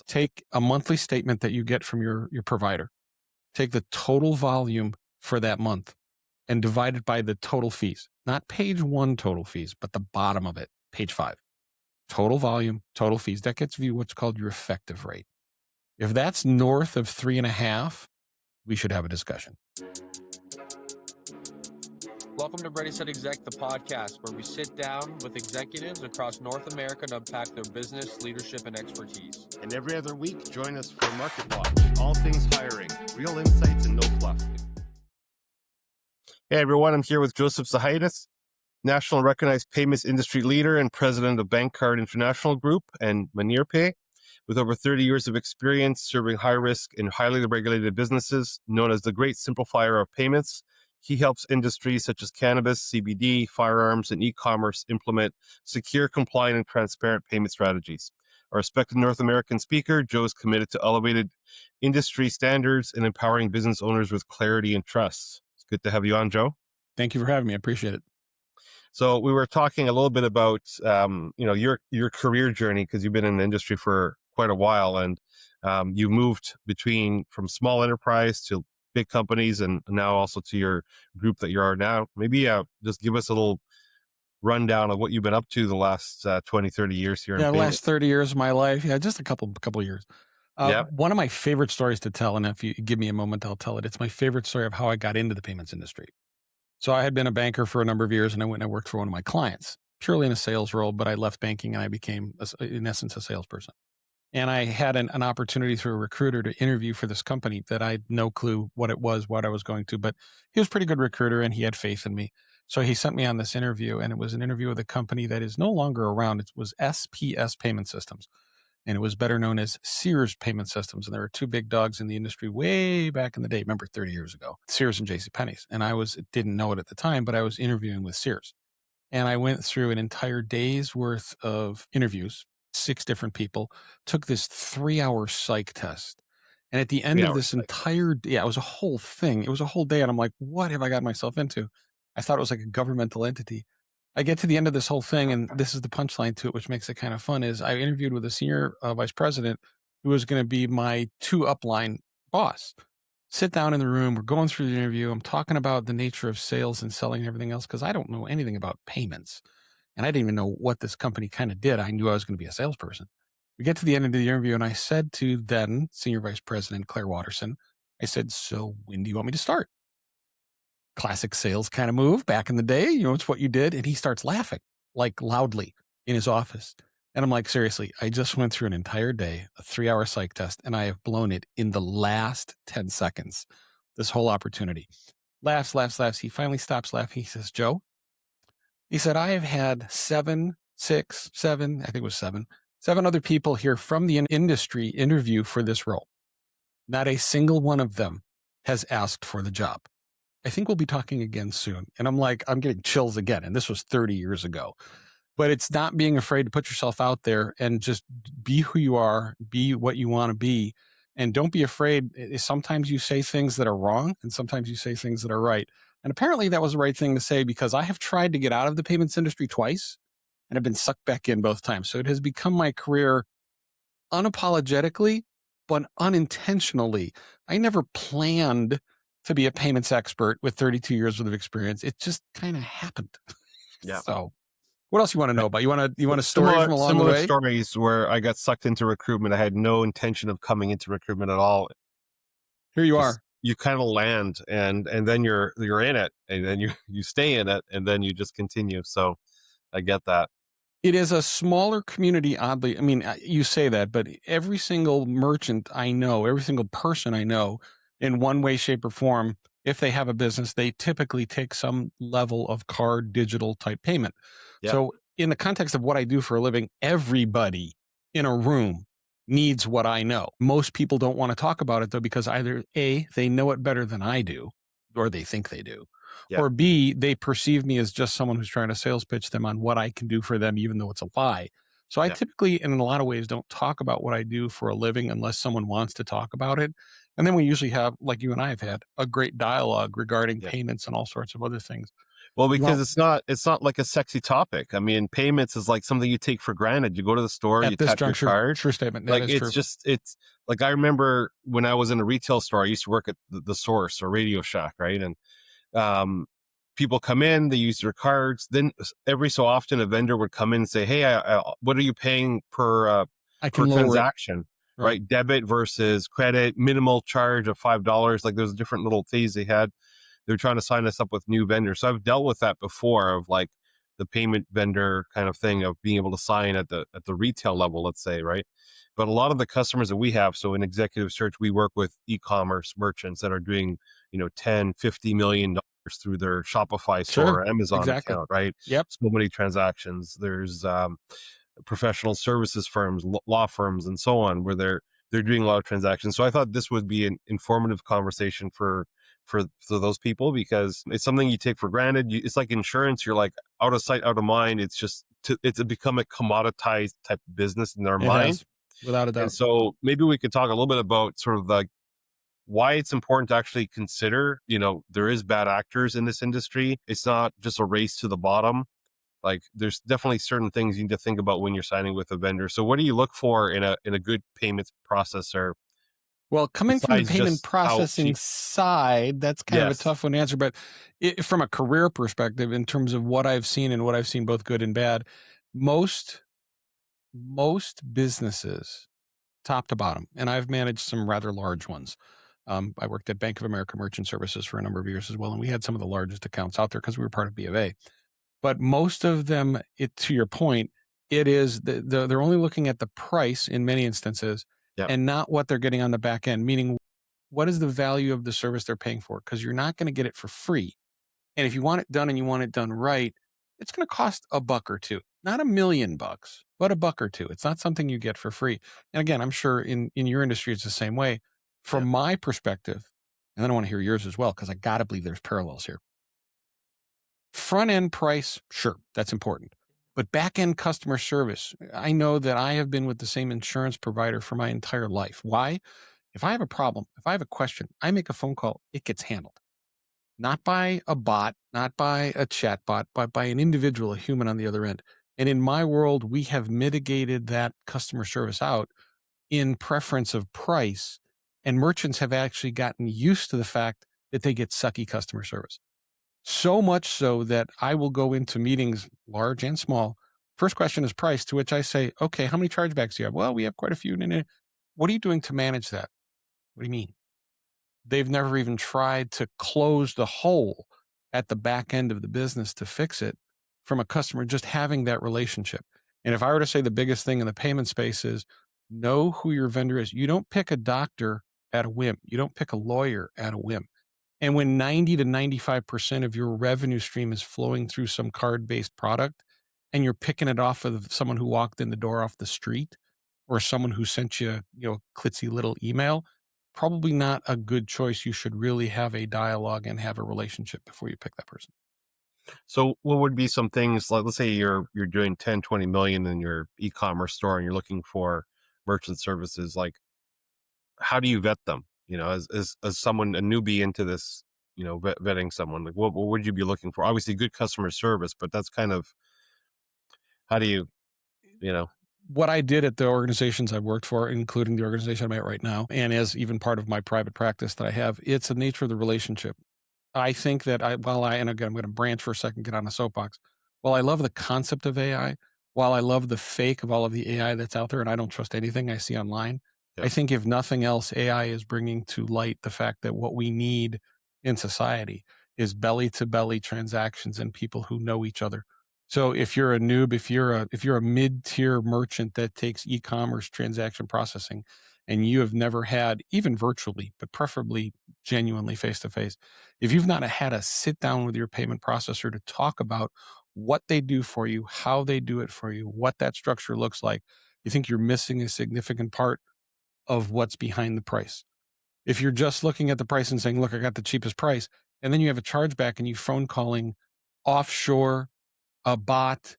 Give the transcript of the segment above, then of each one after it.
take a monthly statement that you get from your provider, take the total volume for that month and divide it by the total fees, not page 1 total fees, but the bottom of it, page 5. Total volume, total fees. That gets you what's called your effective rate. If that's north of 3.5, we should have a discussion. Welcome to Ready Set Exec, the podcast where we sit down with executives across North America to unpack their business, leadership, and expertise. And every other week, join us for Market Watch, all things hiring, real insights, and no fluff. Hey everyone, I'm here with Joe Zahaitis, national recognized payments industry leader and president of BankCard International Group and ManierPay, with over 30 years of experience serving high-risk and highly regulated businesses, known as the great simplifier of payments. He helps industries such as cannabis, CBD, firearms, and e-commerce implement secure, compliant, and transparent payment strategies. Our respected North American speaker, Joe, is committed to elevated industry standards and empowering business owners with clarity and trust. It's good to have you on, Joe. Thank you for having me. I appreciate it. So we were talking a little bit about your career journey, because you've been in the industry for quite a while, and you moved from small enterprise to big companies, and now also to your group that you are now. Maybe just give us a little rundown of what you've been up to the last 20, 30 years here. Yeah, the last 30 years of my life. Yeah, just a couple of years. One of my favorite stories to tell, and if you give me a moment, I'll tell it. It's my favorite story of how I got into the payments industry. So I had been a banker for a number of years, and I went and I worked for one of my clients, purely in a sales role, but I left banking and I became, in essence, a salesperson. And I had an opportunity through a recruiter to interview for this company that I had no clue what it was, what I was going to, but he was a pretty good recruiter and he had faith in me. So he sent me on this interview, and it was an interview with a company that is no longer around. It was SPS Payment Systems, and it was better known as Sears Payment Systems. And there were two big dogs in the industry way back in the day, remember 30 years ago, Sears and JCPenney's. And I didn't know it at the time, but I was interviewing with Sears. And I went through an entire day's worth of interviews, 6 different people, took this 3-hour psych test. And at the end of this entire day, it was a whole thing. It was a whole day. And I'm like, what have I got myself into? I thought it was like a governmental entity. I get to the end of this whole thing, and this is the punchline to it, which makes it kind of fun, is I interviewed with a senior vice president who was going to be my 2 upline boss. Sit down in the room. We're going through the interview. I'm talking about the nature of sales and selling and everything else, because I don't know anything about payments. And I didn't even know what this company kind of did. I knew I was going to be a salesperson. We get to the end of the interview, and I said to then Senior Vice President Claire Watterson, I said, so when do you want me to start? Classic sales kind of move back in the day. It's what you did. And he starts laughing, like loudly, in his office. And I'm like, seriously, I just went through an entire day, a 3-hour psych test, and I have blown it in the last 10 seconds, this whole opportunity. Laughs. He finally stops laughing. He says, Joe, he said, I have had 7 other people here from the industry interview for this role. Not a single one of them has asked for the job. I think we'll be talking again soon. And I'm like, I'm getting chills again. And this was 30 years ago. But it's not being afraid to put yourself out there and just be who you are, be what you want to be. And don't be afraid. Sometimes you say things that are wrong, and sometimes you say things that are right. And apparently that was the right thing to say, because I have tried to get out of the payments industry twice and have been sucked back in both times. So it has become my career unapologetically, but unintentionally. I never planned to be a payments expert with 32 years worth of experience. It just kind of happened. Yeah. So what else you want to know about? You want a story from along the way? Stories where I got sucked into recruitment. I had no intention of coming into recruitment at all. Here you are. You kind of land, and then you're in it, and then you stay in it, and then you just continue. So I get that. It is a smaller community, oddly. I mean, you say that, but every single merchant I know, every single person I know, in one way, shape, or form, if they have a business, they typically take some level of card digital type payment. Yeah. So in the context of what I do for a living, everybody in a room needs what I know. Most people don't want to talk about it, though, because either A, they know it better than I do, or they think they do. Yeah. Or B, they perceive me as just someone who's trying to sales pitch them on what I can do for them, even though it's a lie. So I typically, in a lot of ways, don't talk about what I do for a living unless someone wants to talk about it. And then we usually have, like you and I have had, a great dialogue regarding payments and all sorts of other things. Well, because it's not like a sexy topic. I mean, payments is like something you take for granted. You go to the store, you At this tap your juncture, card. true statement. That Like is true. it's like I remember when I was in a retail store, I used to work at the Source or Radio Shack, right? And people come in, they use their cards. Then every so often, a vendor would come in and say, "Hey, what are you paying per I can lower transaction?" it. Right? Debit versus credit, minimal charge of $5. Like there's different little fees they had. They're trying to sign us up with new vendors. So I've dealt with that before, of like the payment vendor kind of thing, of being able to sign at the retail level, let's say, right? But a lot of the customers that we have, so in executive search, we work with e-commerce merchants that are doing, 10, $50 million through their Shopify store or Amazon account, right? Yep. So many transactions. There's professional services firms, law firms, and so on, where they're doing a lot of transactions. So I thought this would be an informative conversation for those people, because it's something you take for granted. It's like insurance. You're like, out of sight, out of mind. It's just it's become a commoditized type of business in their mind. Has, without a doubt. And so maybe we could talk a little bit about sort of like why it's important to actually consider, there is bad actors in this industry. It's not just a race to the bottom. Like there's definitely certain things you need to think about when you're signing with a vendor. So what do you look for in a good payments processor? Well, coming from the Besides payment just how processing cheap- side, that's kind of a Yes. tough one to answer. But from a career perspective, in terms of what I've seen and what I've seen both good and bad, most businesses, top to bottom, and I've managed some rather large ones. I worked at Bank of America Merchant Services for a number of years as well, and we had some of the largest accounts out there because we were part of B of A. But most of them, to your point, it is they're only looking at the price in many instances, Yep. and not what they're getting on the back end, meaning what is the value of the service they're paying for? Because you're not going to get it for free. And if you want it done and you want it done right, it's going to cost $1 or $2, not $1 million, but $1 or $2. It's not something you get for free. And again, I'm sure in your industry, it's the same way. From Yep. my perspective, and then I want to hear yours as well, because I got to believe there's parallels here. Front end price, sure, that's important. But back end customer service, I know that I have been with the same insurance provider for my entire life. Why? If I have a problem, if I have a question, I make a phone call, it gets handled. Not by a bot, not by a chat bot, but by an individual, a human on the other end. And in my world, we have mitigated that customer service out in preference of price. And merchants have actually gotten used to the fact that they get sucky customer service. So much so that I will go into meetings, large and small. First question is price, to which I say, okay, how many chargebacks do you have? Well, we have quite a few. What are you doing to manage that? What do you mean? They've never even tried to close the hole at the back end of the business to fix it from a customer, just having that relationship. And if I were to say the biggest thing in the payment space is know who your vendor is. You don't pick a doctor at a whim. You don't pick a lawyer at a whim. And when 90 to 95% of your revenue stream is flowing through some card-based product, and you're picking it off of someone who walked in the door off the street, or someone who sent you, a klitzy little email, probably not a good choice. You should really have a dialogue and have a relationship before you pick that person. So what would be some things, like, let's say you're doing 10, 20 million in your e-commerce store and you're looking for merchant services, like how do you vet them? As someone, a newbie into this, vetting someone, like what would you be looking for? Obviously good customer service, but that's kind of, how do you, What I did at the organizations I've worked for, including the organization I'm at right now, and as even part of my private practice that I have, it's the nature of the relationship. I think that and again, I'm going to branch for a second, get on a soapbox. While I love the concept of AI, while I love the fake of all of the AI that's out there, and I don't trust anything I see online, Yeah. I think if nothing else, AI is bringing to light the fact that what we need in society is belly to belly transactions and people who know each other. So if you're a noob, if you're a mid-tier merchant that takes e-commerce transaction processing, and you have never had, even virtually, but preferably genuinely face-to-face, if you've not had a sit down with your payment processor to talk about what they do for you, how they do it for you, what that structure looks like, you think you're missing a significant part of what's behind the price. If you're just looking at the price and saying, look, I got the cheapest price, and then you have a chargeback and you phone calling offshore, a bot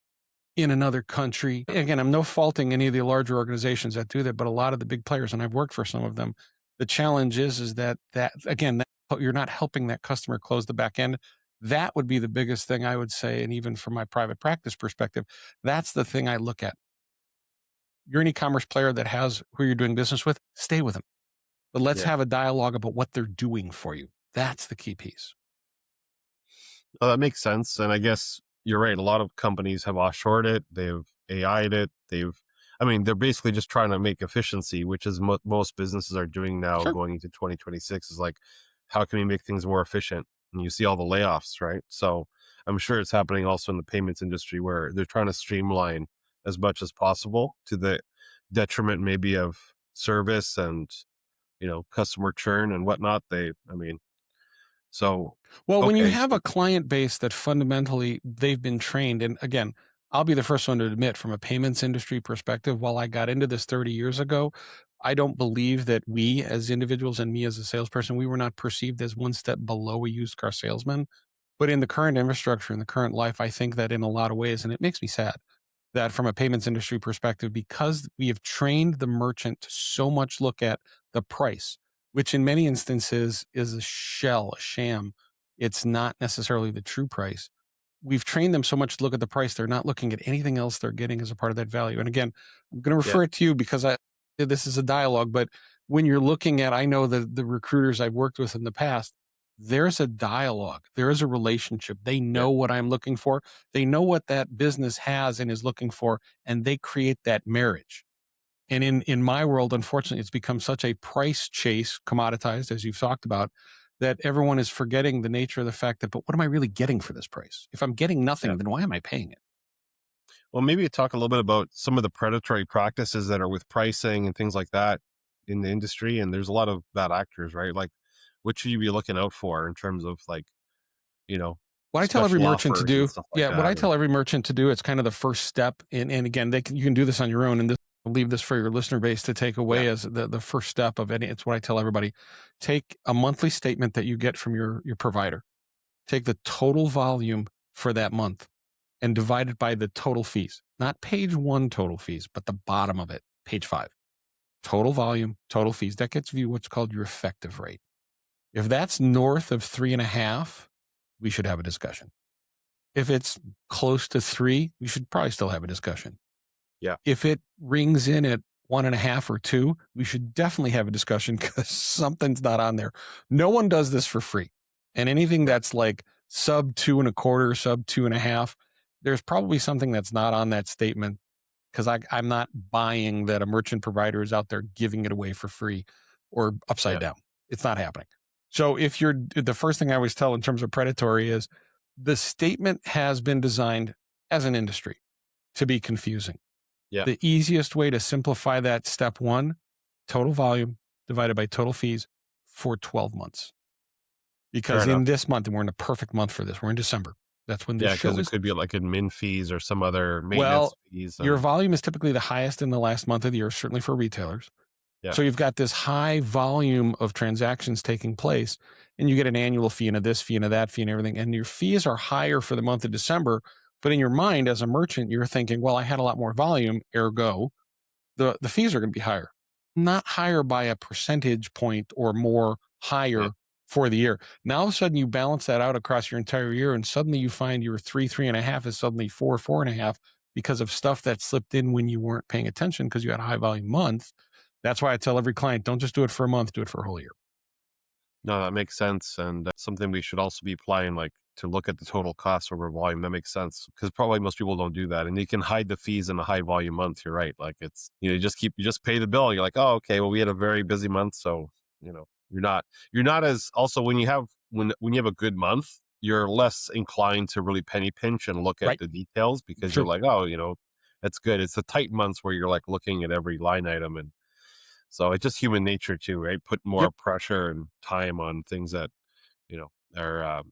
in another country. Again, I'm no faulting any of the larger organizations that do that, but a lot of the big players, and I've worked for some of them, the challenge is that again, that you're not helping that customer close the back end. That would be the biggest thing I would say. And even from my private practice perspective, that's the thing I look at. You're an e-commerce player that has who you're doing business with, stay with them. But let's have a dialogue about what they're doing for you. That's the key piece. Oh, that makes sense. And I guess you're right. A lot of companies have offshored it. They've AI'd it. They're basically just trying to make efficiency, which is most businesses are doing now. Sure. Going into 2026 is like, how can we make things more efficient? And you see all the layoffs, right? So I'm sure it's happening also in the payments industry where they're trying to streamline as much as possible to the detriment maybe of service and, customer churn and whatnot. When you have a client base that fundamentally they've been trained, and again, I'll be the first one to admit from a payments industry perspective, while I got into this 30 years ago, I don't believe that we as individuals and me as a salesperson, we were not perceived as one step below a used car salesman. But in the current infrastructure, in the current life, I think that in a lot of ways, and it makes me sad that from a payments industry perspective, because we have trained the merchant to so much look at the price, which in many instances is a sham. It's not necessarily the true price. We've trained them so much to look at the price. They're not looking at anything else they're getting as a part of that value. And again, I'm going to refer it to you because this is a dialogue, but when you're looking at, I know the recruiters I've worked with in the past, there's a dialogue. There is a relationship. They know what I'm looking for. They know what that business has and is looking for, and they create that marriage. And in my world, unfortunately, it's become such a price chase, commoditized, as you've talked about, that everyone is forgetting the nature of the fact that, but what am I really getting for this price? If I'm getting nothing, then why am I paying it? Well, maybe talk a little bit about some of the predatory practices that are with pricing and things like that in the industry. And there's a lot of bad actors, right? Like, what should you be looking out for in terms of what I tell every merchant to do, what I tell every merchant to do, it's kind of the first step. And again, you can do this on your own, and I'll leave this for your listener base to take away as the first step of it. It's what I tell everybody. Take a monthly statement that you get from your provider. Take the total volume for that month and divide it by the total fees, not page 1 total fees, but the bottom of it, page 5. Total volume, total fees. That gets you what's called your effective rate. If that's north of 3.5, we should have a discussion. If it's close to 3, we should probably still have a discussion. Yeah. If it rings in at 1.5 or 2, we should definitely have a discussion because something's not on there. No one does this for free. And anything that's like sub 2.25, sub 2.5, there's probably something that's not on that statement because I'm not buying that a merchant provider is out there giving it away for free or upside down. It's not happening. So the first thing I always tell in terms of predatory is the statement has been designed as an industry to be confusing. Yeah. The easiest way to simplify that, step 1, total volume divided by total fees for 12 months. Because in this month, and we're in a perfect month for this, we're in December. That's when this show is. Because it could be like admin fees or some other maintenance fees. Your volume is typically the highest in the last month of the year, certainly for retailers. Yeah. So you've got this high volume of transactions taking place, and you get an annual fee and a this fee and a that fee and everything. And your fees are higher for the month of December. But in your mind, as a merchant, you're thinking, well, I had a lot more volume, ergo, the fees are going to be higher. Not higher by a percentage point or more higher for the year. Now, all of a sudden, you balance that out across your entire year, and suddenly you find your 3.5 is suddenly 4.5 because of stuff that slipped in when you weren't paying attention because you had a high volume month. That's why I tell every client, don't just do it for a month, do it for a whole year. No, that makes sense. And that's something we should also be applying, to look at the total cost over volume. That makes sense because probably most people don't do that. And you can hide the fees in a high volume month. You're right. It's, you just pay the bill. You're like, oh, okay, well, we had a very busy month. So, you're not as also when you have a good month, you're less inclined to really penny pinch and look at the details because you're like, oh, that's good. It's the tight months where you're looking at every line item. And so it's just human nature too, right? Put more pressure and time on things that, are,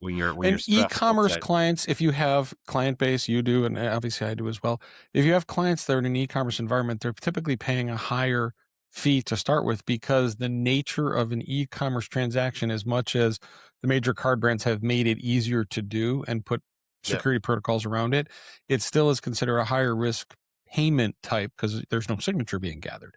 when you're stressed. E-commerce clients, if you have client base, you do, and obviously I do as well. If you have clients that are in an e-commerce environment, they're typically paying a higher fee to start with because the nature of an e-commerce transaction, as much as the major card brands have made it easier to do and put security protocols around it, it still is considered a higher risk payment type because there's no signature being gathered.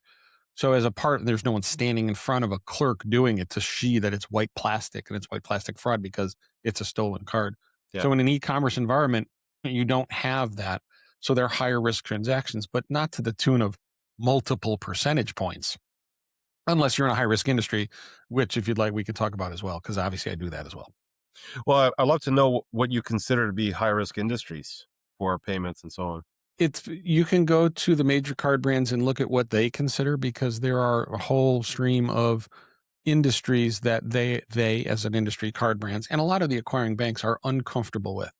So as a part, there's no one standing in front of a clerk doing it to see that it's white plastic and it's white plastic fraud because it's a stolen card. Yeah. So in an e-commerce environment, you don't have that. So they're higher risk transactions, but not to the tune of multiple percentage points. Unless you're in a high risk industry, which if you'd like, we could talk about as well, because obviously I do that as well. Well, I'd love to know what you consider to be high risk industries for payments and so on. You can go to the major card brands and look at what they consider, because there are a whole stream of industries that they as an industry, card brands and a lot of the acquiring banks are uncomfortable with.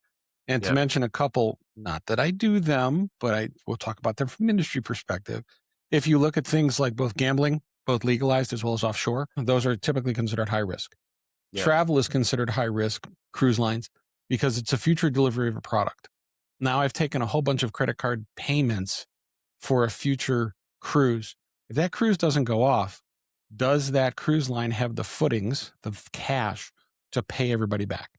And to mention a couple, not that I do them, but we'll talk about them from industry perspective. If you look at things like both gambling, both legalized as well as offshore, those are typically considered high risk. Travel is considered high risk, cruise lines, because it's a future delivery of a product. Now I've taken a whole bunch of credit card payments for a future cruise. If that cruise doesn't go off, does that cruise line have the footings, the cash to pay everybody back?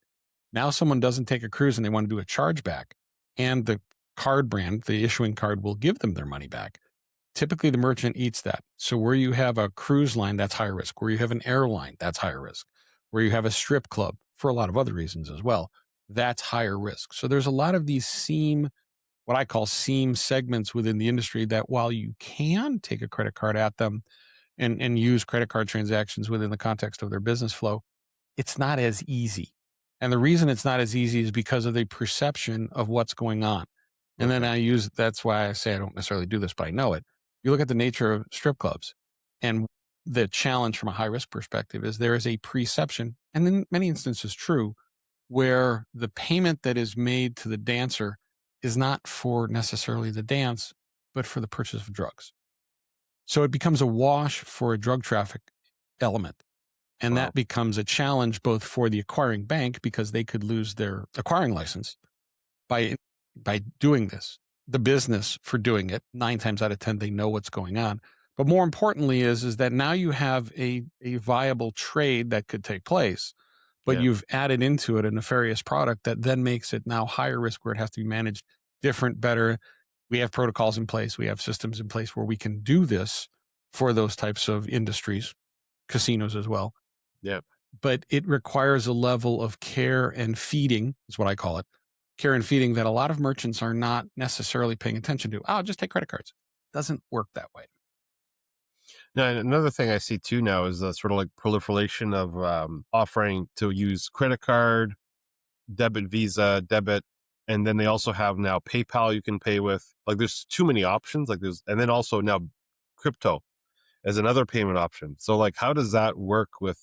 Now someone doesn't take a cruise and they want to do a chargeback, and the card brand, the issuing card, will give them their money back. Typically the merchant eats that. So where you have a cruise line, that's high risk. Where you have an airline, that's higher risk. Where you have a strip club, for a lot of other reasons as well, that's higher risk. So there's a lot of these what I call seam segments within the industry that while you can take a credit card at them and use credit card transactions within the context of their business flow, it's not as easy. And the reason it's not as easy is because of the perception of what's going on. And then that's why I say I don't necessarily do this, but I know it. You look at the nature of strip clubs, and the challenge from a high risk perspective is there is a perception, and in many instances true, where the payment that is made to the dancer is not for necessarily the dance, but for the purchase of drugs. So it becomes a wash for a drug traffic element. And that becomes a challenge both for the acquiring bank, because they could lose their acquiring license by doing this. The business for doing it, 9 times out of 10, they know what's going on. But more importantly is that now you have a viable trade that could take place, but you've added into it a nefarious product that then makes it now higher risk, where it has to be managed different, better. We have protocols in place. We have systems in place where we can do this for those types of industries, casinos as well. Yeah. But it requires a level of care and feeding, is what I call it. Care and feeding that a lot of merchants are not necessarily paying attention to. Oh, just take credit cards. It doesn't work that way. Now, another thing I see too now is the sort of like proliferation of offering to use credit card, debit, Visa, debit, and then they also have now PayPal you can pay with. Like there's too many options. And then also now crypto as another payment option. So like, how does that work with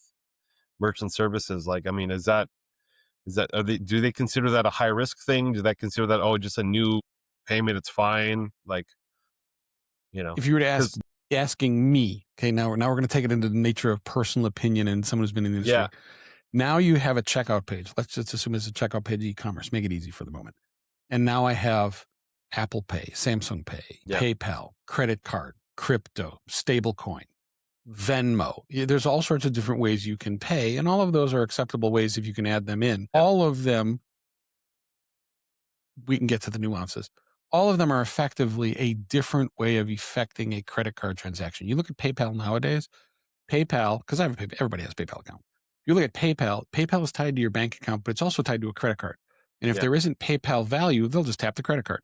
merchant services? Like, I mean, do they consider that a high risk thing? Do they consider that, just a new payment? It's fine. Like, if you were to asking me, okay, now we're going to take it into the nature of personal opinion and someone who's been in the industry. Yeah. Now you have a checkout page. Let's just assume it's a checkout page e-commerce, make it easy for the moment. And now I have Apple Pay, Samsung Pay, PayPal, credit card, crypto, stablecoin, Venmo. There's all sorts of different ways you can pay, and all of those are acceptable ways if you can add them in. All of them, we can get to the nuances. All of them are effectively a different way of effecting a credit card transaction. You look at PayPal nowadays, because everybody has a PayPal account. You look at PayPal is tied to your bank account, but it's also tied to a credit card. And if there isn't PayPal value, they'll just tap the credit card.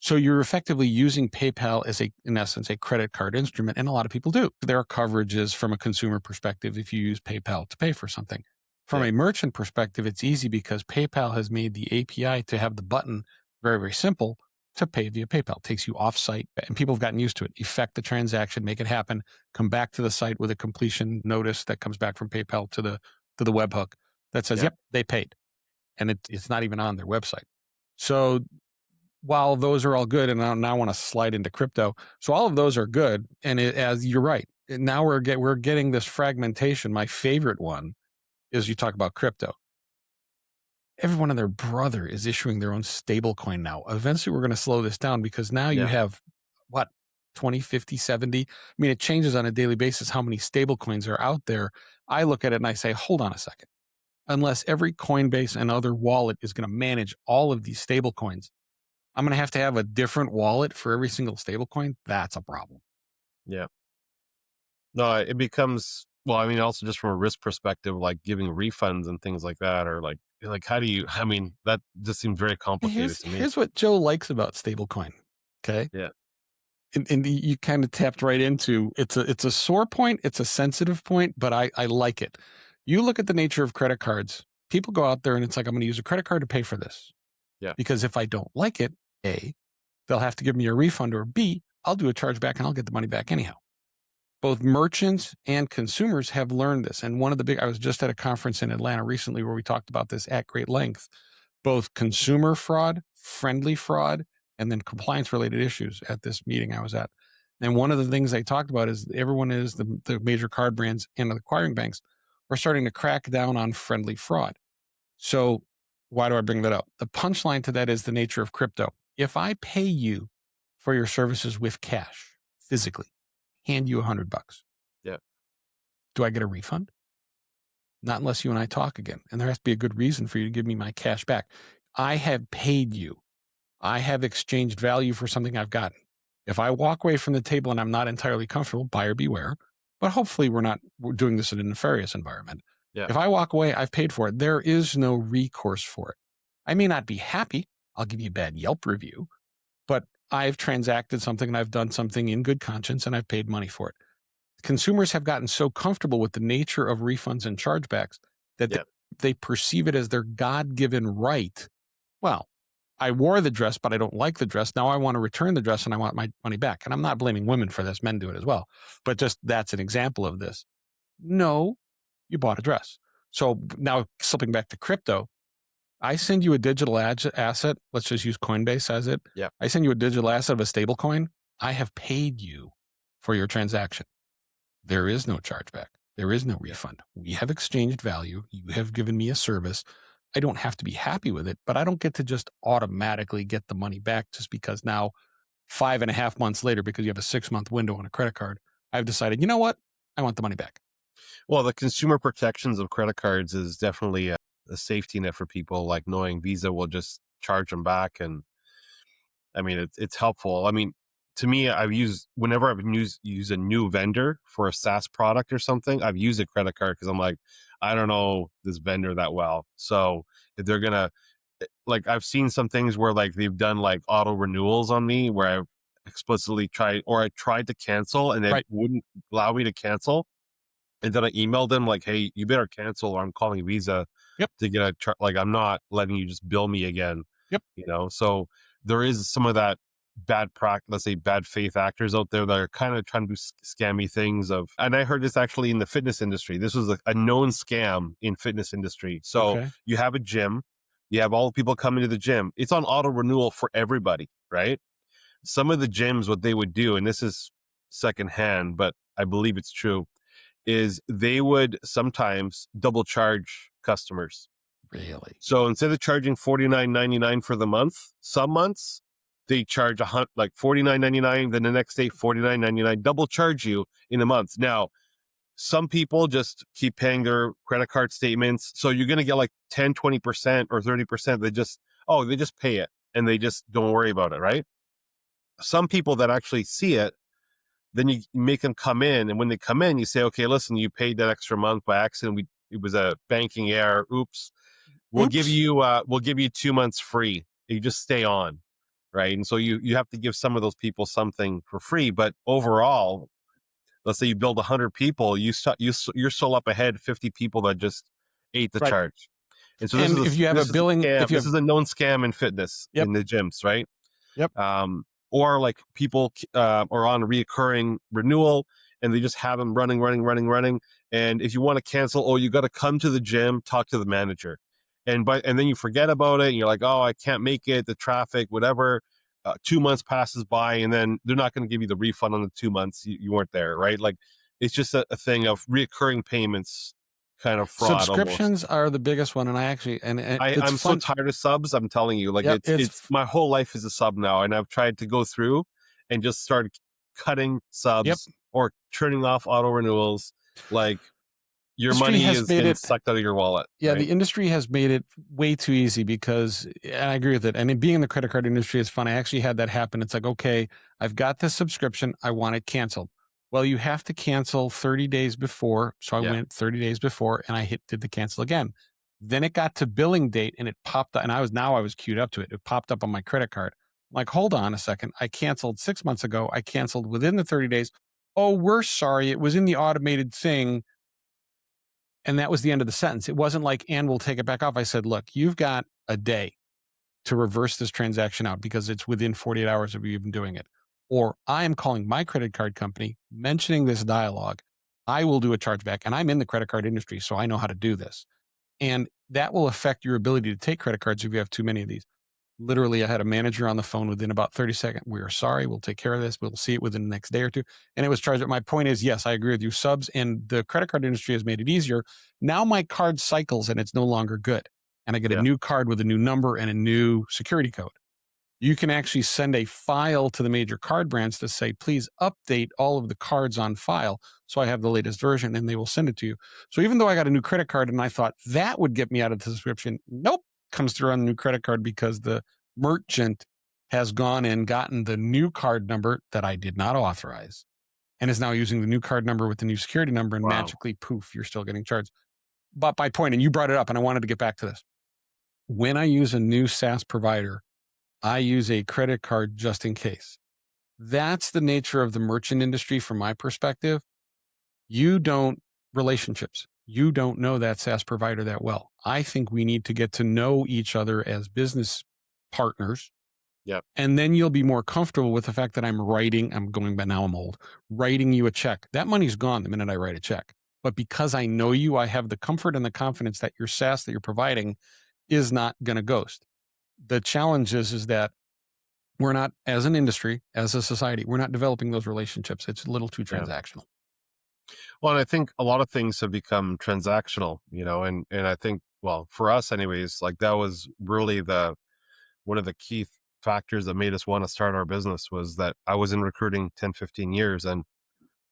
So you're effectively using PayPal as in essence, a credit card instrument, and a lot of people do. There are coverages from a consumer perspective if you use PayPal to pay for something. From a merchant perspective, it's easy because PayPal has made the API to have the button very, very simple to pay via PayPal. It takes you off-site, and people have gotten used to it. Effect the transaction, make it happen, come back to the site with a completion notice that comes back from PayPal to the webhook that says, yep, they paid. And it's not even on their website. So while those are all good, and I now want to slide into crypto. So all of those are good. And as you're right, now we're getting this fragmentation. My favorite one is you talk about crypto. Everyone and their brother is issuing their own stable coin now. Eventually, we're going to slow this down because now you have, 20, 50, 70? I mean, it changes on a daily basis how many stable coins are out there. I look at it and I say, hold on a second. Unless every Coinbase and other wallet is going to manage all of these stable coins, I'm going to have a different wallet for every single stable coin. That's a problem. Yeah. No, it becomes, well, I mean, also just from a risk perspective, like giving refunds and things like that, or like how do you, I mean, that just seems very complicated to me. Here's what Joe likes about stablecoin. Okay. Yeah. And you kind of tapped right into it's a sore point, it's a sensitive point, but I like it. You look at the nature of credit cards. People go out there and it's like, I'm going to use a credit card to pay for this. Yeah. Because if I don't like it, A, they'll have to give me a refund, or B, I'll do a chargeback and I'll get the money back anyhow. Both merchants and consumers have learned this. And one of the I was just at a conference in Atlanta recently where we talked about this at great length, both consumer fraud, friendly fraud, and then compliance related issues at this meeting I was at. And one of the things they talked about is the major card brands and the acquiring banks are starting to crack down on friendly fraud. So why do I bring that up? The punchline to that is the nature of crypto. If I pay you for your services with cash, physically, hand you $100. Yeah. Do I get a refund? Not unless you and I talk again. And there has to be a good reason for you to give me my cash back. I have paid you. I have exchanged value for something I've gotten. If I walk away from the table and I'm not entirely comfortable, buyer beware. But hopefully we're doing this in a nefarious environment. Yeah. If I walk away, I've paid for it. There is no recourse for it. I may not be happy. I'll give you a bad Yelp review, but I've transacted something and I've done something in good conscience and I've paid money for it. Consumers have gotten so comfortable with the nature of refunds and chargebacks that they perceive it as their God-given right. Well, I wore the dress, but I don't like the dress. Now I want to return the dress and I want my money back. And I'm not blaming women for this. Men do it as well. But just that's an example of this. No, you bought a dress. So now slipping back to crypto, I send you a digital asset. Let's just use Coinbase as it. Yeah. I send you a digital asset of a stable coin. I have paid you for your transaction. There is no chargeback. There is no refund. We have exchanged value. You have given me a service. I don't have to be happy with it, but I don't get to just automatically get the money back just because now 5.5 months later, because you have a 6-month window on a credit card, I've decided, you know what? I want the money back. Well, the consumer protections of credit cards is definitely a safety net for people, like knowing Visa will just charge them back. And I mean, it's helpful. I mean, to me, whenever I've used a new vendor for a SaaS product or something, I've used a credit card because I'm like, I don't know this vendor that well. So if they're going to, like, I've seen some things where like they've done like auto-renewals on me where I've explicitly tried, or I tried to cancel and they wouldn't allow me to cancel. And then I emailed them like, hey, you better cancel or I'm calling Visa to get like, I'm not letting you just bill me again. You know, so there is some of that bad practice, let's say bad faith actors out there that are kind of trying to do scammy things and I heard this actually in the fitness industry. This was a known scam in fitness industry. So you have a gym, you have all the people coming to the gym. It's on auto renewal for everybody, right? Some of the gyms, what they would do, and this is secondhand, but I believe it's true, is they would sometimes double charge customers. Really? So instead of charging $49.99 for the month, some months they charge like $49.99, then the next day $49.99, double charge you in a month. Now, some people just keep paying their credit card statements. So you're going to get like 10, 20% or 30%. They just pay it and they just don't worry about it, right? Some people that actually see it, then you make them come in. And when they come in, you say, okay, listen, you paid that extra month by accident. It was a banking error. Oops. We'll give you 2 months free. You just stay on. Right. And so you have to give some of those people something for free. But overall, let's say you build 100 people, you're still up ahead 50 people that just ate the charge. And so this is a known scam in fitness in the gyms, right? Or like people are on a reoccurring renewal and they just have them running. And if you want to cancel, you got to come to the gym, talk to the manager. And then you forget about it. And you're like, I can't make it, the traffic, whatever. 2 months passes by and then they're not going to give you the refund on the 2 months you weren't there, right? Like it's just a thing of reoccurring payments, kind of fraud. Subscriptions are the biggest one. And I'm so tired of subs. I'm telling you, like it's my whole life is a sub now. And I've tried to go through and just start cutting subs or turning off auto renewals. Like, your money is getting sucked out of your wallet. Yeah, right? The industry has made it way too easy because, and I agree with it. And being in the credit card industry is fun. I actually had that happen. It's like, okay, I've got this subscription. I want it canceled. Well, you have to cancel 30 days before. So I went 30 days before and I did the cancel again. Then it got to billing date and it popped up and I was queued up to it. It popped up on my credit card. I'm like, hold on a second. I canceled 6 months ago. I canceled within the 30 days. Oh, we're sorry. It was in the automated thing. And that was the end of the sentence. It wasn't like, and we'll take it back off. I said, look, you've got a day to reverse this transaction out because it's within 48 hours of you even doing it. Or I am calling my credit card company, mentioning this dialogue. I will do a chargeback. And I'm in the credit card industry, so I know how to do this. And that will affect your ability to take credit cards if you have too many of these. Literally, I had a manager on the phone within about 30 seconds. We are sorry. We'll take care of this. We'll see it within the next day or two. And it was charged. My point is, yes, I agree with you. Subs and the credit card industry has made it easier. Now my card cycles and it's no longer good. And I get a new card with a new number and a new security code. You can actually send a file to the major card brands to say, please update all of the cards on file so I have the latest version, and they will send it to you. So even though I got a new credit card and I thought that would get me out of the subscription, nope, comes through on the new credit card because the merchant has gone and gotten the new card number that I did not authorize and is now using the new card number with the new security number, and magically, poof, you're still getting charged. But my point, and you brought it up, and I wanted to get back to this. When I use a new SaaS provider, I use a credit card just in case. That's the nature of the merchant industry from my perspective. Relationships. You don't know that SaaS provider that well. I think we need to get to know each other as business partners. Yep. And then you'll be more comfortable with the fact that I'm going, but now I'm old, writing you a check. That money's gone the minute I write a check. But because I know you, I have the comfort and the confidence that your SaaS that you're providing is not going to ghost. The challenge is that we're not, as an industry, as a society, we're not developing those relationships. It's a little too transactional. Well, and I think a lot of things have become transactional, and I think, well, for us anyways, like that was really one of the key factors that made us want to start our business was that I was in recruiting 10, 15 years and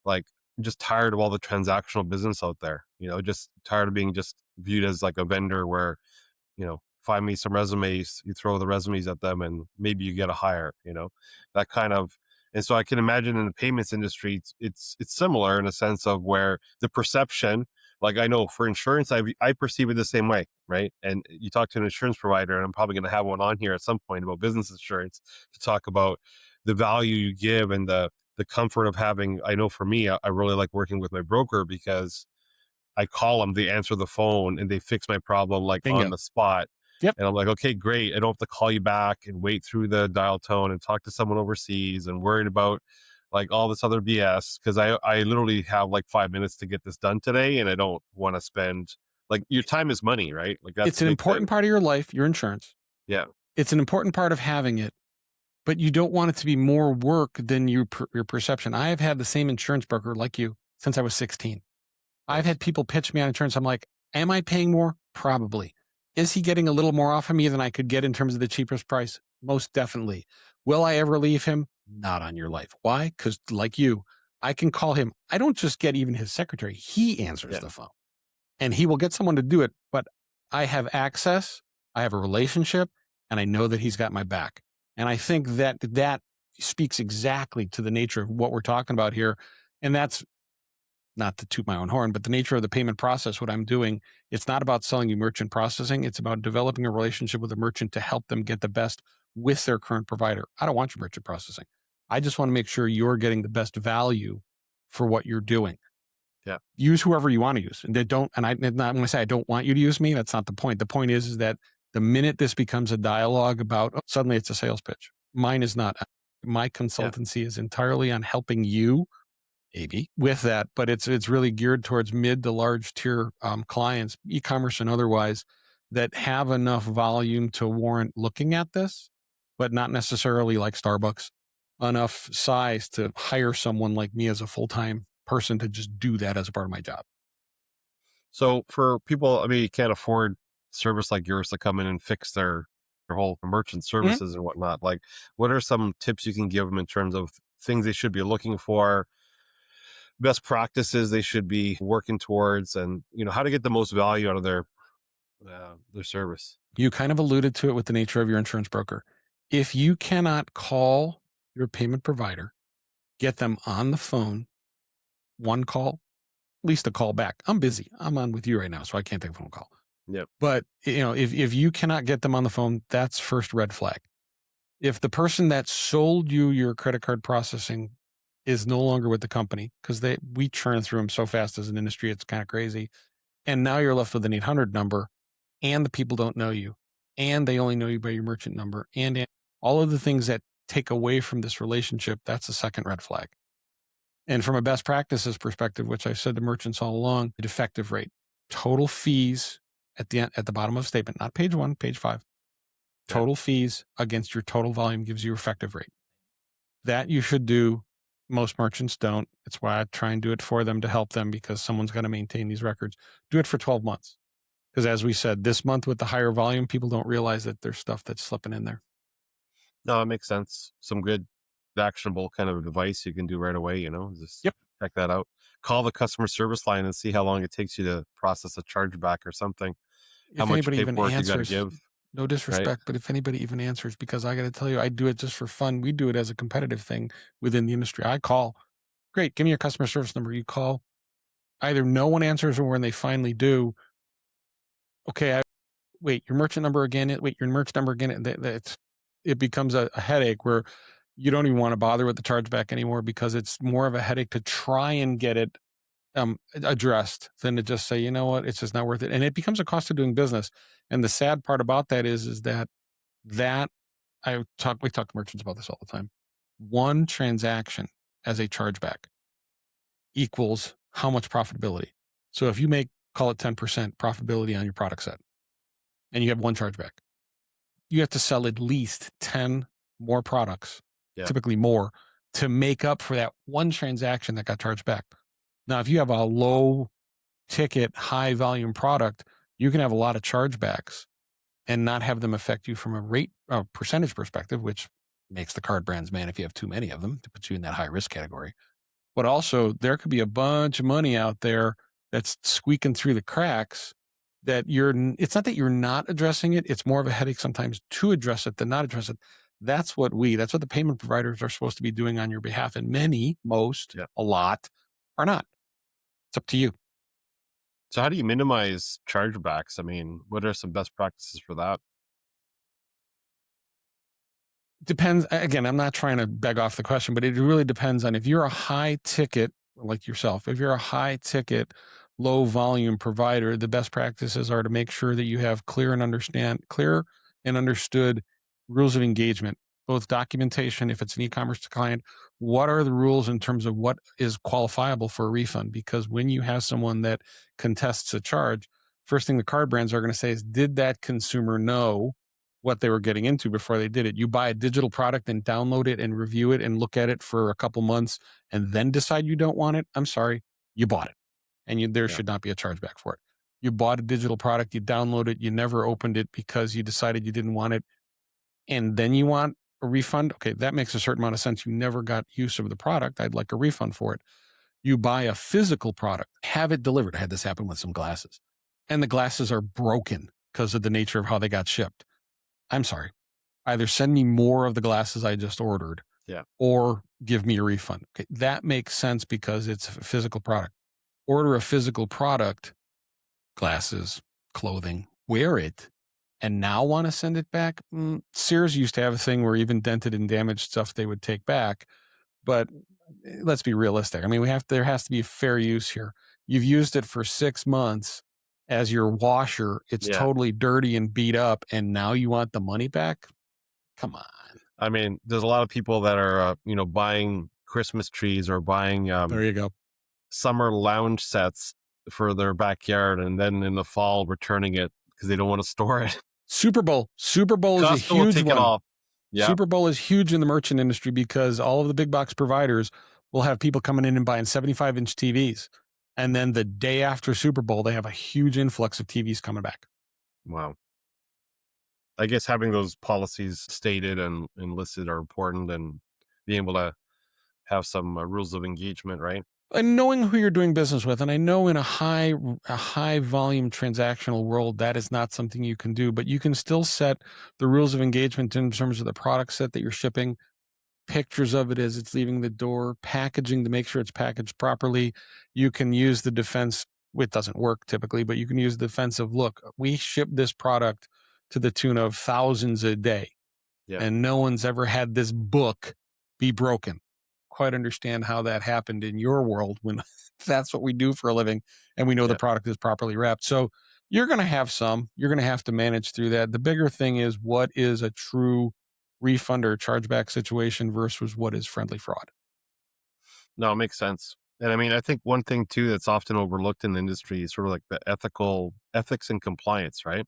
like just tired of all the transactional business out there, just tired of being just viewed as like a vendor where, find me some resumes, you throw the resumes at them and maybe you get a hire, that kind of. And so I can imagine in the payments industry, it's similar in a sense of where the perception, like I know for insurance, I perceive it the same way, right? And you talk to an insurance provider, and I'm probably going to have one on here at some point about business insurance to talk about the value you give and the comfort of having. I know for me, I really like working with my broker because I call them, they answer the phone, and they fix my problem like Bingo. on the spot. Yep. And I'm like, okay, great. I don't have to call you back and wait through the dial tone and talk to someone overseas and worried about like all this other BS. Cause I literally have like 5 minutes to get this done today. And I don't want to spend, like, your time is money, right? Like it's an important part of your life, your insurance. Yeah. It's an important part of having it, but you don't want it to be more work than your perception. I have had the same insurance broker like you since I was 16. I've had people pitch me on insurance. I'm like, am I paying more? Probably. Is he getting a little more off of me than I could get in terms of the cheapest price? Most definitely. Will I ever leave him? Not on your life. Why? Because like you, I can call him. I don't just get even his secretary. He answers the phone and he will get someone to do it. But I have access, I have a relationship, and I know that he's got my back. And I think that speaks exactly to the nature of what we're talking about here. And that's not to toot my own horn, but the nature of the payment process, what I'm doing, it's not about selling you merchant processing. It's about developing a relationship with a merchant to help them get the best with their current provider. I don't want your merchant processing. I just want to make sure you're getting the best value for what you're doing. Yeah. Use whoever you want to use. And when I say I don't want you to use me, that's not the point. The point is that the minute this becomes a dialogue about, suddenly it's a sales pitch. Mine is not. My consultancy is entirely on helping you maybe with that, but it's really geared towards mid to large tier clients, e-commerce and otherwise, that have enough volume to warrant looking at this, but not necessarily like Starbucks, enough size to hire someone like me as a full-time person to just do that as a part of my job. So for people, you can't afford service like yours to come in and fix their whole merchant services and whatnot. Like, what are some tips you can give them in terms of things they should be looking for, best practices they should be working towards, and how to get the most value out of their service? You kind of alluded to it with the nature of your insurance broker. If you cannot call your payment provider, get them on the phone, one call, at least a call back. I'm busy. I'm on with you right now, so I can't take a phone call. Yep. But if you cannot get them on the phone, that's first red flag. If the person that sold you your credit card processing is no longer with the company, because we churn through them so fast as an industry, it's kind of crazy. And now you're left with an 800 number, and the people don't know you, and they only know you by your merchant number, and all of the things that take away from this relationship, that's a second red flag. And from a best practices perspective, which I've said to merchants all along, the defective rate, total fees at the bottom of a statement, not page 1, page 5. Total fees against your total volume gives you effective rate. That you should do. Most merchants don't. It's why I try and do it for them to help them, because someone's got to maintain these records. Do it for 12 months. Because as we said, this month with the higher volume, people don't realize that there's stuff that's slipping in there. No, it makes sense. Some good actionable kind of advice you can do right away, just check that out. Call the customer service line and see how long it takes you to process a chargeback or something. How much paperwork you got to give. No disrespect, right? But if anybody even answers, because I got to tell you, I do it just for fun. We do it as a competitive thing within the industry. I call. Great. Give me your customer service number. You call. Either no one answers, or when they finally do, okay, wait, your merchant number again. Wait, your merchant number again. It becomes a headache where you don't even want to bother with the chargeback anymore, because it's more of a headache to try and get it addressed than to just say, you know what, it's just not worth it. And it becomes a cost of doing business. And the sad part about that is that we talk to merchants about this all the time. One transaction as a chargeback equals how much profitability. So if you call it 10% profitability on your product set, and you have one chargeback, you have to sell at least 10 more products, typically more, to make up for that one transaction that got charged back. Now, if you have a low ticket, high volume product, you can have a lot of chargebacks and not have them affect you from a rate percentage perspective, which makes the card brands mad if you have too many of them to put you in that high risk category. But also, there could be a bunch of money out there that's squeaking through the cracks that it's not that you're not addressing it. It's more of a headache sometimes to address it than not address it. That's what the payment providers are supposed to be doing on your behalf. And most, a lot are not. It's up to you. So how do you minimize chargebacks? I mean, what are some best practices for that? Depends. Again, I'm not trying to beg off the question, but it really depends on if you're a high ticket, like yourself, if you're a high ticket, low volume provider, the best practices are to make sure that you have clear and understood rules of engagement, both documentation, if it's an e-commerce client, what are the rules in terms of what is qualifiable for a refund? Because when you have someone that contests a charge, first thing the card brands are going to say is, did that consumer know what they were getting into before they did it? You buy a digital product and download it and review it and look at it for a couple months and then decide you don't want it. I'm sorry, you bought it. And there should not be a chargeback for it. You bought a digital product, you download it, you never opened it because you decided you didn't want it, and then you want a refund. Okay, that makes a certain amount of sense. You never got use of the product. I'd like a refund for it. You buy a physical product, have it delivered. I had this happen with some glasses, and the glasses are broken because of the nature of how they got shipped. I'm sorry. Either send me more of the glasses I just ordered, or give me a refund. Okay, that makes sense because it's a physical product. Order a physical product, glasses, clothing, wear it, and now want to send it back? Sears used to have a thing where even dented and damaged stuff they would take back. But let's be realistic. I mean, there has to be fair use here. You've used it for 6 months as your washer. It's totally dirty and beat up, and now you want the money back? Come on. I mean, there's a lot of people that are, buying Christmas trees or buying there you go, summer lounge sets for their backyard, and then in the fall returning it because they don't want to store it. Super Bowl is a huge one. Yeah. Super Bowl is huge in the merchant industry because all of the big box providers will have people coming in and buying 75-inch TVs. And then the day after Super Bowl, they have a huge influx of TVs coming back. Wow. I guess having those policies stated and listed are important, and being able to have some rules of engagement, right? And knowing who you're doing business with. And I know in a high volume transactional world, that is not something you can do, but you can still set the rules of engagement in terms of the product set that you're shipping. pictures of it as it's leaving the door, packaging to make sure it's packaged properly. You can use the defense. It doesn't work typically, but you can use the defense of, look, we ship this product to the tune of thousands a day, and no one's ever had this book be broken. Quite understand how that happened in your world when that's what we do for a living, and we know the product is properly wrapped. So you're going to have you're going to have to manage through that. The bigger thing is, what is a true refund or chargeback situation versus what is friendly fraud? No, it makes sense. And I mean, I think one thing too that's often overlooked in the industry is sort of like the ethics and compliance, right?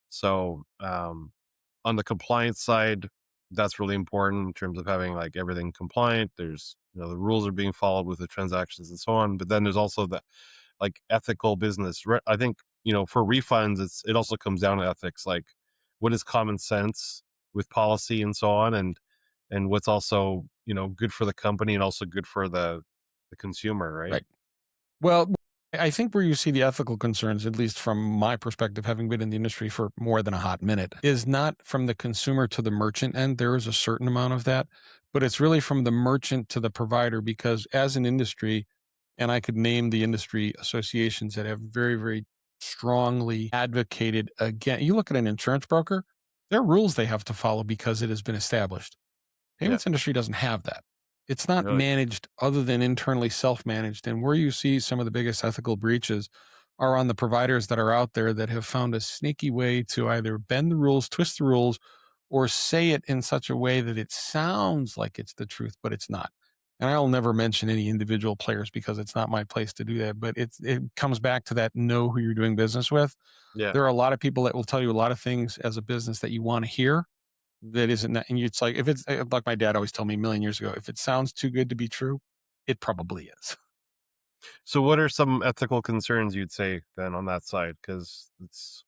So on the compliance side, that's really important in terms of having like everything compliant. There's, the rules are being followed with the transactions and so on. But then there's also the like ethical business. I think, for refunds, it also comes down to ethics, like what is common sense with policy and so on, and what's also, good for the company and also good for the consumer, right? Right. Well, I think where you see the ethical concerns, at least from my perspective, having been in the industry for more than a hot minute, is not from the consumer to the merchant end. There is a certain amount of that, but it's really from the merchant to the provider, because as an industry, and I could name the industry associations that have very, very strongly advocated again. You look at an insurance broker, there are rules they have to follow because it has been established. Payments industry doesn't have that. It's not Really? managed other than internally self-managed. And where you see some of the biggest ethical breaches are on the providers that are out there that have found a sneaky way to either bend the rules, twist the rules, or say it in such a way that it sounds like it's the truth, but it's not. And I'll never mention any individual players because it's not my place to do that. But it comes back to that, know who you're doing business with. Yeah. There are a lot of people that will tell you a lot of things as a business that you want to hear that isn't, and it's like, if it's like my dad always told me a million years ago, if it sounds too good to be true, it probably is. So what are some ethical concerns you'd say then on that side? Because it's,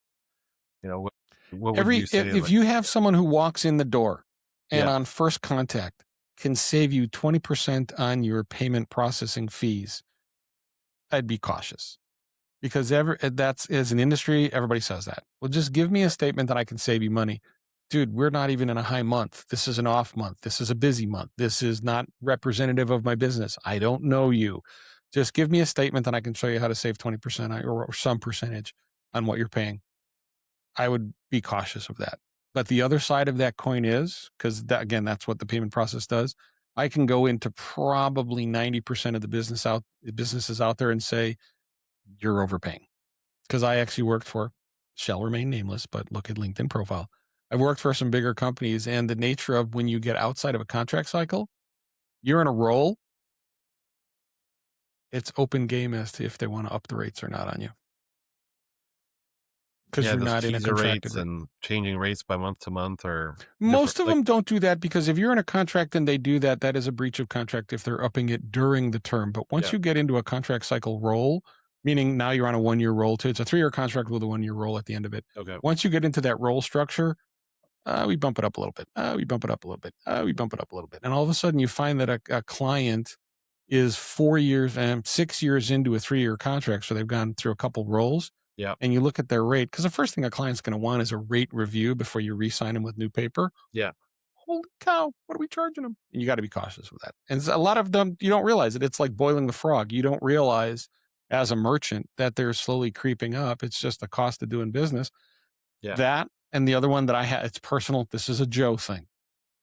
what would you say? If you have someone who walks in the door and Yeah. on first contact can save you 20% on your payment processing fees, I'd be cautious, because that's, as an industry, everybody says that. Well, just give me a statement that I can save you money. Dude, we're not even in a high month. This is an off month. This is a busy month. This is not representative of my business. I don't know you. Just give me a statement and I can show you how to save 20% or some percentage on what you're paying. I would be cautious of that. But the other side of that coin is, because again, that's what the payment process does. I can go into probably 90% of the businesses out there and say, you're overpaying. Because I actually worked for, shall remain nameless, but look at LinkedIn profile. I've worked for some bigger companies, and the nature of when you get outside of a contract cycle, you're in a role. It's open game as to if they want to up the rates or not on you. Because you're not in a contracted rate. And changing rates by month to month, or most of them don't do that, because if you're in a contract and they do that, that is a breach of contract if they're upping it during the term. But once you get into a contract cycle roll, meaning now you're on a 1 year roll too, it's a 3 year contract with a 1 year roll at the end of it. Okay. Once you get into that roll structure, we bump it up a little bit. We bump it up a little bit. We bump it up a little bit. And all of a sudden you find that a client is 4 years and 6 years into a 3 year contract. So they've gone through a couple rolls. Yeah. And you look at their rate, because the first thing a client's going to want is a rate review before you re-sign them with new paper. Yeah. Holy cow, what are we charging them? And you got to be cautious with that. And a lot of them, you don't realize it. It's like boiling the frog. You don't realize as a merchant that they're slowly creeping up. It's just the cost of doing business. Yeah. That, and the other one that I had, it's personal. This is a Joe thing,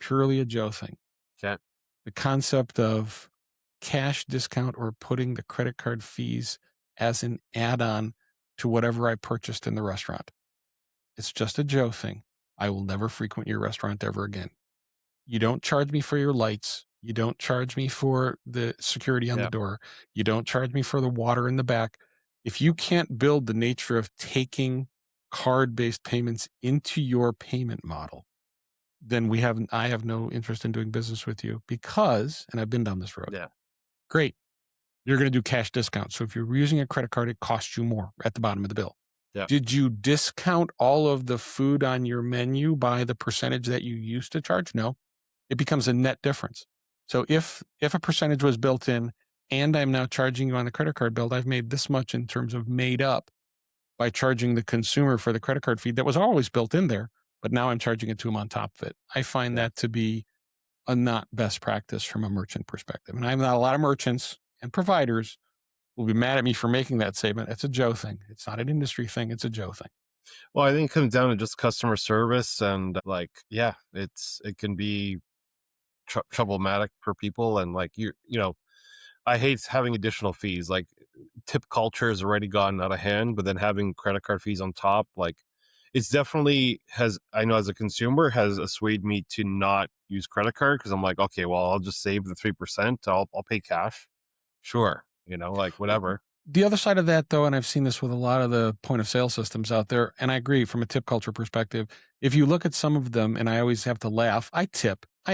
purely a Joe thing. Okay. The concept of cash discount or putting the credit card fees as an add-on to whatever I purchased in the restaurant. It's just a Joe thing. I will never frequent your restaurant ever again. You don't charge me for your lights. You don't charge me for the security on the door. You don't charge me for the water in the back. If you can't build the nature of taking card-based payments into your payment model, then I have no interest in doing business with you, because, and I've been down this road. Yeah. Great. You're going to do cash discounts. So if you're using a credit card, it costs you more at the bottom of the bill. Yeah. Did you discount all of the food on your menu by the percentage that you used to charge? No. It becomes a net difference. So if a percentage was built in and I'm now charging you on the credit card bill, I've made this much in terms of made up by charging the consumer for the credit card fee that was always built in there, but now I'm charging it to them on top of it. I find that to be a not best practice from a merchant perspective. And I know a lot of merchants and providers will be mad at me for making that statement. It's a Joe thing. It's not an industry thing. It's a Joe thing. Well, I think it comes down to just customer service and it can be troublematic for people. And I hate having additional fees. Like tip culture has already gotten out of hand, but then having credit card fees on top, it's definitely I know as a consumer has swayed me to not use credit card because I'm like, okay, well, I'll just save the 3%. I'll pay cash. Sure. Whatever. The other side of that, though, and I've seen this with a lot of the point of sale systems out there, and I agree from a tip culture perspective, if you look at some of them, and I always have to laugh, I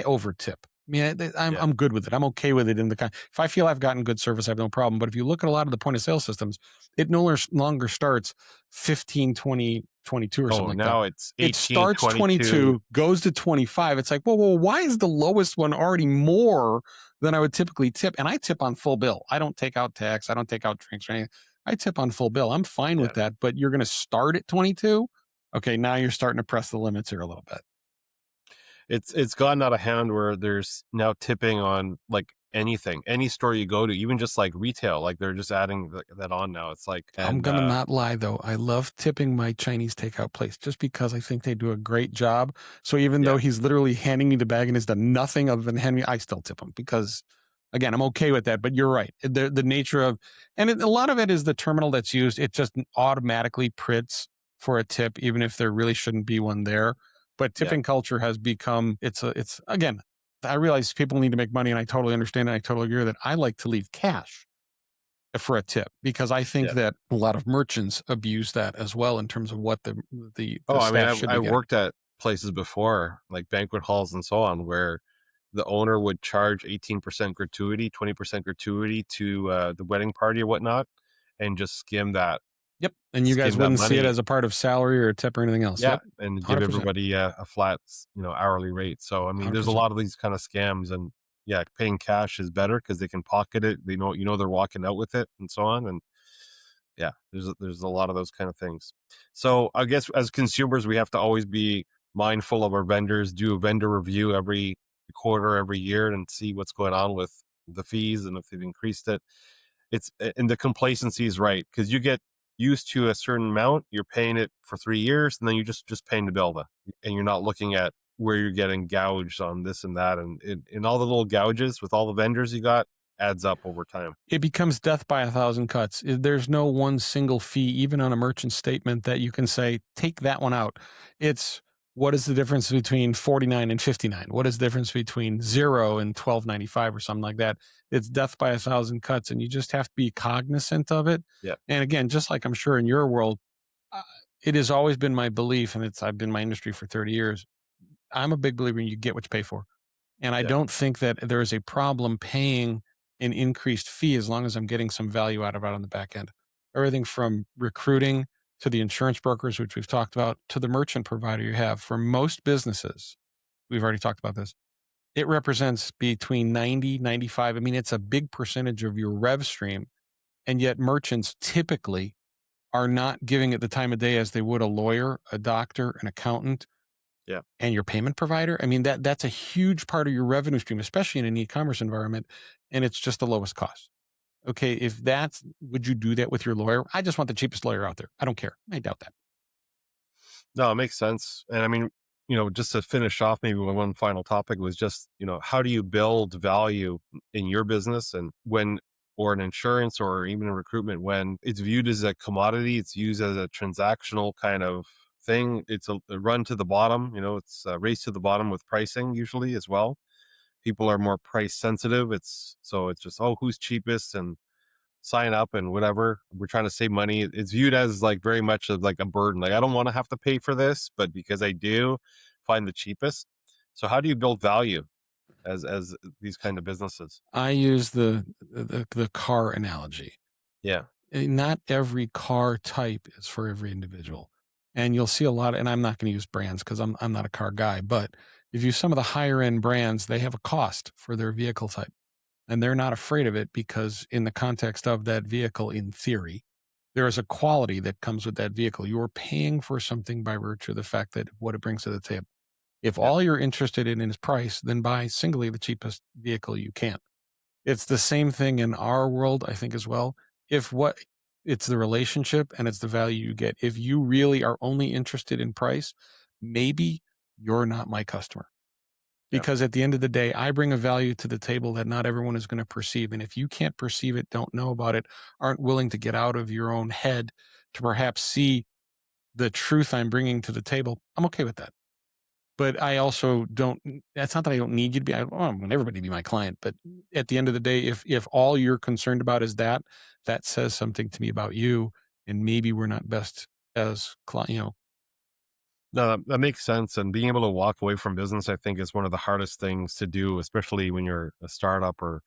over tip. I mean, I'm good with it. I'm okay with it if I feel I've gotten good service, I have no problem. But if you look at a lot of the point of sale systems, it no longer starts 15, 20, 22 or something like that. Now it's 18, it starts 22, goes to 25. It's like, well, why is the lowest one already more than I would typically tip? And I tip on full bill. I don't take out tax. I don't take out drinks or anything. I tip on full bill. I'm fine with that. But you're going to start at 22. Okay, now you're starting to press the limits here a little bit. It's gotten out of hand where there's now tipping on anything, any store you go to, even just retail, they're just adding that on now. It's I'm going to not lie though. I love tipping my Chinese takeout place just because I think they do a great job. So even though he's literally handing me the bag and has done nothing other than hand me, I still tip him because again, I'm okay with that, but you're right. The nature of, and a lot of it is the terminal that's used. It just automatically prints for a tip, even if there really shouldn't be one there. But tipping culture has become, it's again, I realize people need to make money and I totally understand and I totally agree that I like to leave cash for a tip because I think that a lot of merchants abuse that as well in terms of what the staff should be getting. I worked at places before, like banquet halls and so on, where the owner would charge 18% gratuity, 20% gratuity to the wedding party or whatnot, and just skim that. Yep. And you guys wouldn't see it as a part of salary or a tip or anything else. Yeah. Yep. And give 100%. Everybody a flat, hourly rate. So, I mean, 100%. There's a lot of these kind of scams and paying cash is better because they can pocket it. They know, they're walking out with it and so on. And there's a lot of those kind of things. So I guess as consumers, we have to always be mindful of our vendors, do a vendor review every quarter, every year and see what's going on with the fees and if they've increased it. And the complacency is right because you get used to a certain amount, you're paying it for 3 years, and then you're just paying the bill, and you're not looking at where you're getting gouged on this and that, and in all the little gouges with all the vendors you got adds up over time. It becomes death by 1,000 cuts. There's no one single fee, even on a merchant statement, that you can say, take that one out. It's what is the difference between 49 and 59? What is the difference between 0 and 12.95 or something like that? It's death by 1,000 cuts, and you just have to be cognizant of it. Yeah. And again, just like I'm sure in your world, it has always been my belief, and I've been in my industry for 30 years. I'm a big believer in you get what you pay for. And I don't think that there is a problem paying an increased fee as long as I'm getting some value out of it on the back end. Everything from recruiting to the insurance brokers, which we've talked about, to the merchant provider you have. For most businesses, we've already talked about this, it represents between 90, 95. I mean, it's a big percentage of your rev stream. And yet merchants typically are not giving it the time of day as they would a lawyer, a doctor, an accountant, and your payment provider. I mean, that's a huge part of your revenue stream, especially in an e-commerce environment. And it's just the lowest cost. Okay, would you do that with your lawyer? I just want the cheapest lawyer out there. I don't care. I doubt that. No, it makes sense. And I mean, just to finish off, maybe one final topic was just, how do you build value in your business and or in insurance or even in recruitment, when it's viewed as a commodity, it's used as a transactional kind of thing. It's a run to the bottom, it's a race to the bottom with pricing usually as well. People are more price sensitive. It's just, who's cheapest and sign up and whatever. We're trying to save money. It's viewed as very much of a burden. I don't want to have to pay for this, but because I do, find the cheapest. So how do you build value as these kind of businesses? I use the car analogy. Yeah. Not every car type is for every individual. And you'll see a lot, and I'm not going to use brands because I'm not a car guy, but if you use some of the higher end brands, they have a cost for their vehicle type. And they're not afraid of it because in the context of that vehicle, in theory, there is a quality that comes with that vehicle. You're paying for something by virtue of the fact that what it brings to the table. If all you're interested in is price, then buy singly the cheapest vehicle you can. It's the same thing in our world, I think, as well. It's the relationship and it's the value you get. If you really are only interested in price, maybe you're not my customer. Because at the end of the day, I bring a value to the table that not everyone is going to perceive. And if you can't perceive it, don't know about it, aren't willing to get out of your own head to perhaps see the truth I'm bringing to the table, I'm okay with that. But I also don't, that's not that I don't need you to be, I want everybody to be my client. But at the end of the day, if all you're concerned about is that says something to me about you. And maybe we're not best as client, No, that makes sense. And being able to walk away from business, I think, is one of the hardest things to do, especially when you're a startup or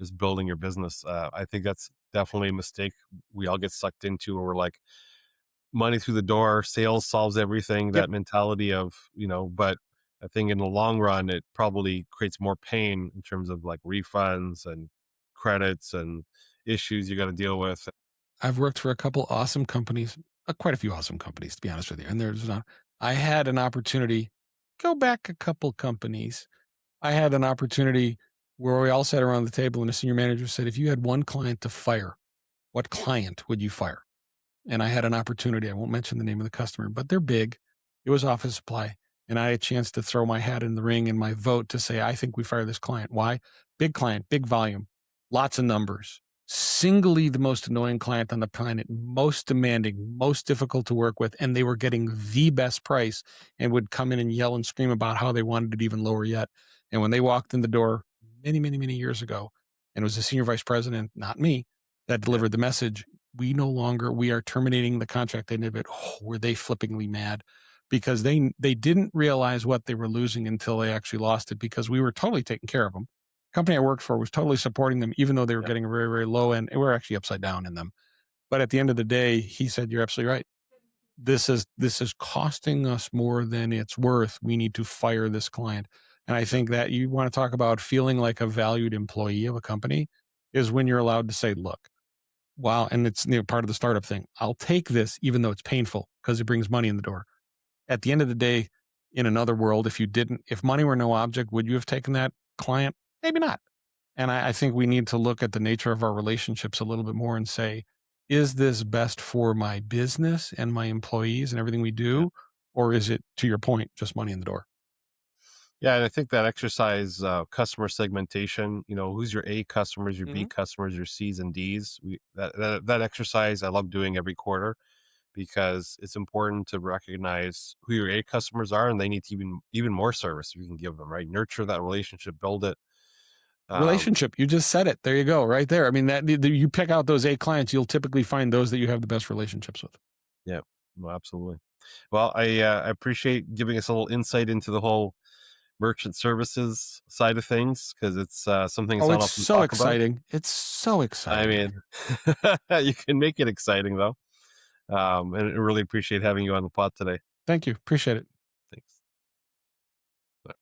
just building your business. I think that's definitely a mistake we all get sucked into, where we're like, money through the door, sales solves everything, Yep. that mentality of, but I think in the long run, it probably creates more pain in terms of like refunds and credits and issues you got to deal with. I've worked for a couple awesome companies, quite a few awesome companies, to be honest with you. And I had an opportunity, go back a couple companies. I had an opportunity where we all sat around the table and the senior manager said, if you had one client to fire, what client would you fire? And I had an opportunity. I won't mention the name of the customer, but they're big. It was office supply. And I had a chance to throw my hat in the ring and my vote to say, I think we fire this client. Why? Big client, big volume, lots of numbers, singly the most annoying client on the planet, most demanding, most difficult to work with. And they were getting the best price and would come in and yell and scream about how they wanted it even lower yet. And when they walked in the door many, many, many years ago, and it was the senior vice president, not me, that delivered the message, we are terminating the contract. They did it. Oh, were they flippingly mad? Because they didn't realize what they were losing until they actually lost it, because we were totally taking care of them. The company I worked for was totally supporting them, even though they were getting a very, very low end. And we're actually upside down in them. But at the end of the day, he said, you're absolutely right. This is costing us more than it's worth. We need to fire this client. And I think that you want to talk about feeling like a valued employee of a company is when you're allowed to say, look, wow. And it's part of the startup thing. I'll take this, even though it's painful, because it brings money in the door. At the end of the day, in another world, if money were no object, would you have taken that client? Maybe not. And I think we need to look at the nature of our relationships a little bit more and say, is this best for my business and my employees and everything we do? Yeah. Or is it, to your point, just money in the door? Yeah, and I think that exercise, customer segmentation, who's your A customers, your B customers, your C's and D's. That exercise I love doing every quarter, because it's important to recognize who your A customers are, and they need to even more service you can give them, right? Nurture that relationship, build it. Relationship. You just said it. There you go. Right there. I mean, you pick out those A clients, you'll typically find those that you have the best relationships with. Yeah, well, absolutely. Well, I appreciate giving us a little insight into the whole merchant services side of things, because it's something that's not it's often so talked about. exciting. It's so exciting. I mean, you can make it exciting though. And I really appreciate having you on the pod today. Thank you. Appreciate it. Thanks. Bye.